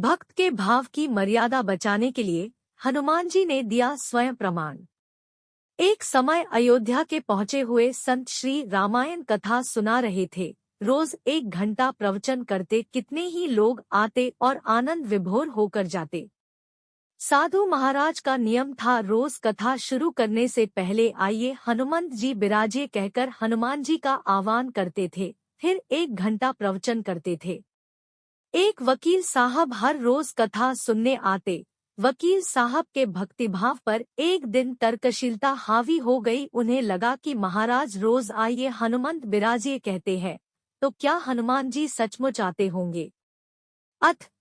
भक्त के भाव की मर्यादा बचाने के लिए हनुमान जी ने दिया स्वयं प्रमाण। एक समय अयोध्या के पहुंचे हुए संत श्री रामायण कथा सुना रहे थे। रोज 1 घंटा प्रवचन करते, कितने ही लोग आते और आनंद विभोर होकर जाते। साधु महाराज का नियम था, रोज कथा शुरू करने से पहले आइए हनुमंत जी बिराजे कहकर हनुमान जी का आह्वान करते थे, फिर 1 घंटा प्रवचन करते थे। एक वकील साहब हर रोज कथा सुनने आते। वकील साहब के भक्तिभाव पर एक दिन तर्कशीलता हावी हो गई। उन्हें लगा कि महाराज रोज आइए हनुमंत बिराजे कहते हैं, तो क्या हनुमान जी सचमुच आते होंगे।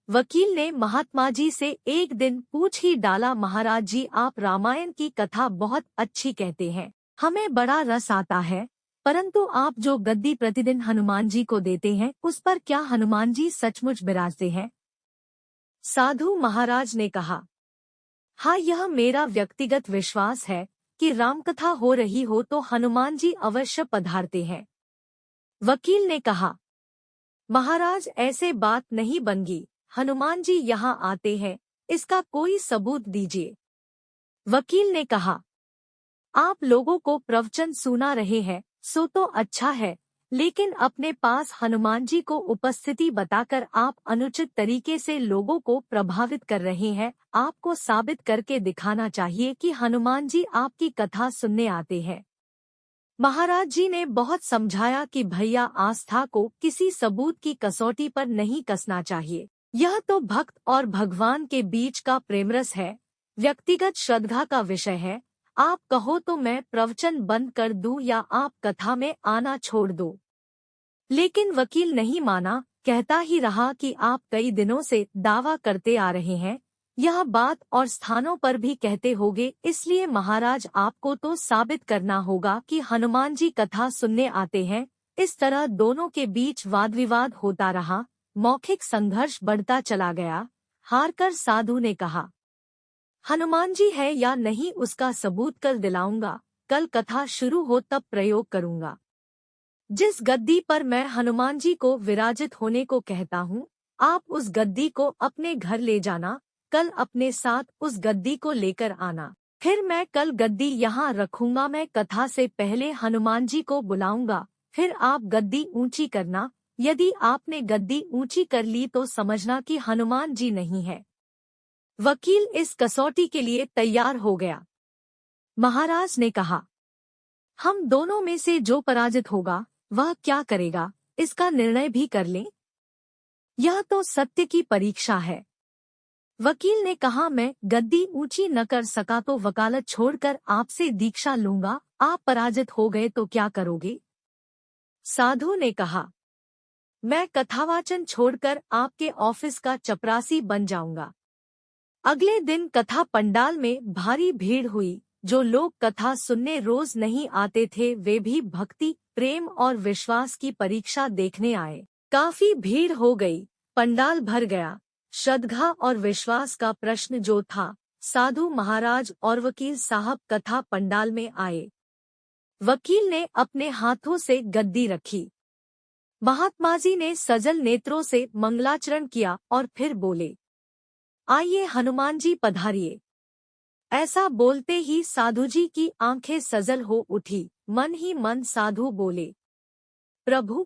वकील ने महात्मा जी से एक दिन पूछ ही डाला, महाराज जी आप रामायण की कथा बहुत अच्छी कहते हैं, हमें बड़ा रस आता है, परंतु आप जो गद्दी प्रतिदिन हनुमान जी को देते हैं उस पर क्या हनुमान जी सचमुच विराजते हैं। साधु महाराज ने कहा, हाँ, यह मेरा व्यक्तिगत विश्वास है कि रामकथा हो रही हो तो हनुमान जी अवश्य पधारते हैं। वकील ने कहा, महाराज ऐसे बात नहीं बनेगी, हनुमान जी यहाँ आते हैं, इसका कोई सबूत दीजिए। वकील ने कहा, आप लोगों को प्रवचन सुना रहे हैं सो तो अच्छा है, लेकिन अपने पास हनुमान जी को उपस्थिति बताकर आप अनुचित तरीके से लोगों को प्रभावित कर रहे हैं। आपको साबित करके दिखाना चाहिए कि हनुमान जी आपकी कथा सुनने आते हैं। महाराज जी ने बहुत समझाया कि भैया आस्था को किसी सबूत की कसौटी पर नहीं कसना चाहिए। यह तो भक्त और भगवान के बीच का प्रेमरस है, व्यक्तिगत श्रद्धा का विषय है। आप कहो तो मैं प्रवचन बंद कर दूं या आप कथा में आना छोड़ दो। लेकिन वकील नहीं माना, कहता ही रहा कि आप कई दिनों से दावा करते आ रहे हैं, यह बात और स्थानों पर भी कहते होगे, इसलिए महाराज आपको तो साबित करना होगा कि हनुमान जी कथा सुनने आते हैं। इस तरह दोनों के बीच वाद विवाद होता रहा, मौखिक संघर्ष बढ़ता चला गया। हारकर साधु ने कहा, हनुमान जी है या नहीं उसका सबूत कल दिलाऊंगा, कल कथा शुरू हो तब प्रयोग करूंगा। जिस गद्दी पर मैं हनुमान जी को विराजित होने को कहता हूँ, आप उस गद्दी को अपने घर ले जाना, कल अपने साथ उस गद्दी को लेकर आना, फिर मैं कल गद्दी यहाँ रखूंगा। मैं कथा से पहले हनुमान जी को बुलाऊंगा, फिर आप गद्दी ऊंची करना। यदि आपने गद्दी ऊंची कर ली तो समझना कि हनुमान जी नहीं है। वकील इस कसौटी के लिए तैयार हो गया। महाराज ने कहा, हम दोनों में से जो पराजित होगा वह क्या करेगा, इसका निर्णय भी कर लें। यह तो सत्य की परीक्षा है। वकील ने कहा, मैं गद्दी ऊंची न कर सका तो वकालत छोड़कर आपसे दीक्षा लूंगा। आप पराजित हो गए तो क्या करोगे। साधु ने कहा, मैं कथावाचन छोड़कर आपके ऑफिस का चपरासी बन जाऊंगा। अगले दिन कथा पंडाल में भारी भीड़ हुई। जो लोग कथा सुनने रोज नहीं आते थे वे भी भक्ति, प्रेम और विश्वास की परीक्षा देखने आए। काफी भीड़ हो गई, पंडाल भर गया। श्रद्धा और विश्वास का प्रश्न जो था, साधु महाराज और वकील साहब कथा पंडाल में आए। वकील ने अपने हाथों से गद्दी रखी। महात्मा जी ने सजल नेत्रों से मंगलाचरण किया और फिर बोले, आइए हनुमान जी पधारिए। ऐसा बोलते ही साधु जी की आंखें सजल हो उठी। मन ही मन साधु बोले, प्रभु,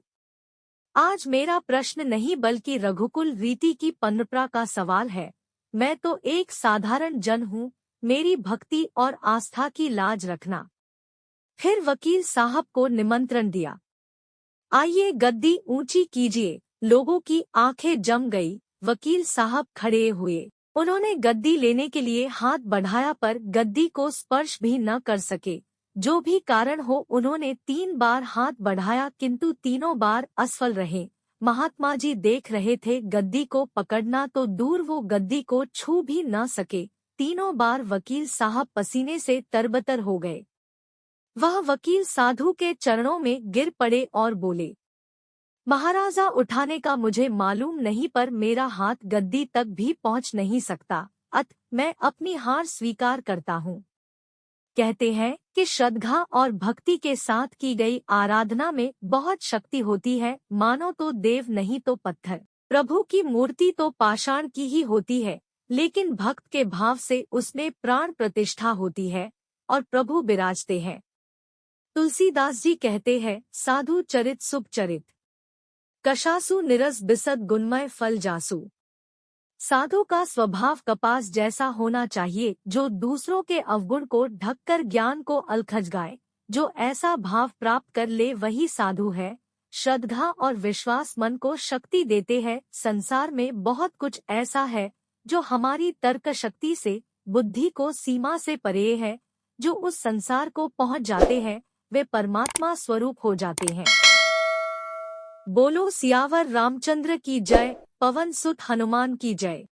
आज मेरा प्रश्न नहीं बल्कि रघुकुल रीति की परंपरा का सवाल है। मैं तो एक साधारण जन हूँ, मेरी भक्ति और आस्था की लाज रखना। फिर वकील साहब को निमंत्रण दिया, आइए गद्दी ऊंची कीजिए। लोगों की आंखें जम गई। वकील साहब खड़े हुए। उन्होंने गद्दी लेने के लिए हाथ बढ़ाया पर गद्दी को स्पर्श भी न कर सके। जो भी कारण हो, उन्होंने 3 बार हाथ बढ़ाया किंतु तीनों बार असफल रहे। महात्मा जी देख रहे थे, गद्दी को पकड़ना तो दूर, वो गद्दी को छू भी न सके। तीनों बार वकील साहब पसीने से तरबतर हो गए। वह वकील साधु के चरणों में गिर पड़े और बोले, महाराजा उठाने का मुझे मालूम नहीं, पर मेरा हाथ गद्दी तक भी पहुंच नहीं सकता, मैं अपनी हार स्वीकार करता हूँ। कहते हैं कि श्रद्धा और भक्ति के साथ की गई आराधना में बहुत शक्ति होती है, मानो तो देव नहीं तो पत्थर। प्रभु की मूर्ति तो पाषाण की ही होती है, लेकिन भक्त के भाव से उसमें प्राण प्रतिष्ठा होती है और प्रभु विराजते हैं। तुलसीदास जी कहते हैं, साधु चरित शुभ चरित, कशासु निरस बिसद गुणमय फल जासु। साधु का स्वभाव कपास जैसा होना चाहिए, जो दूसरों के अवगुण को ढककर ज्ञान को अलखज गाए। जो ऐसा भाव प्राप्त कर ले वही साधु है। श्रद्धा और विश्वास मन को शक्ति देते हैं। संसार में बहुत कुछ ऐसा है जो हमारी तर्क शक्ति से, बुद्धि को सीमा से परे है। जो उस संसार को पहुंच जाते हैं वे परमात्मा स्वरूप हो जाते हैं। बोलो सियावर रामचंद्र की जय, पवन सुत हनुमान की जय।